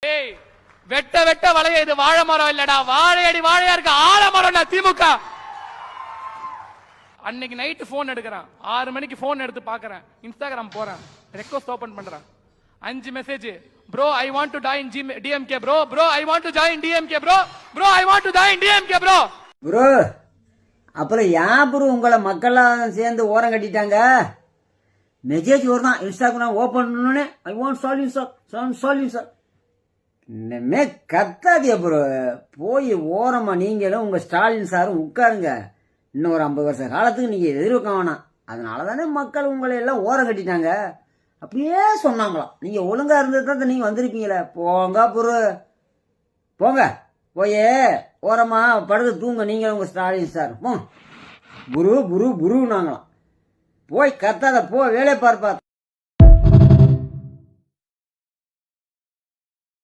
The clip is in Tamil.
ஏய் வெட்ட வெட்ட வளைய இது வாழை மரம் இல்லடா, வாழையடி வாழையா இருக்கு ஆலமரம்டா திமுக. அன்னைக்கு நைட்டு போன் எடுக்கிறேன், 6 மணிக்கு போன் எடுத்து பாக்குறேன், இன்ஸ்டாகிராம் போறேன், ரெக்வஸ்ட் ஓபன் பண்றேன், 5 message. Bro I want to join DMK bro, bro I want to join DMK bro, bro I want to join DMK bro. Bro அப்புறம் ஏன் ப்ரோ உங்களை மக்கள்லாம் சேர்ந்து ஓரம் கட்டிட்டாங்க? மெசேஜ் வருதான் இன்ஸ்டாகிராம் ஓபன் பண்ணோன்னே ஐ வாண்ட் சால்யூ சார் சால்யூ சார். இன்னமே கத்தாதிய ப்ரோ, போய் ஓரமா நீங்களும் உங்க ஸ்டாலின் சாரும் உட்காருங்க. இன்னும் ஒரு 50 வருஷ காலத்துக்கு நீங்க எதிர்க்க வேணாம். அதனால தானே மக்கள் உங்களை எல்லாம் ஓரம் கட்டிட்டாங்க. அப்படியே சொன்னாங்களாம், நீங்க ஒழுங்கா இருந்தது தான் நீங்க வந்திருப்பீங்களே. போங்க ப்ரோ போங்க, போயே ஓரமா படுத்து தூங்க நீங்க உங்க ஸ்டாலின் சார். குரு குரு குரு நாங்களாம். போய் கத்தாத, போ வேலையை பார்ப்பா.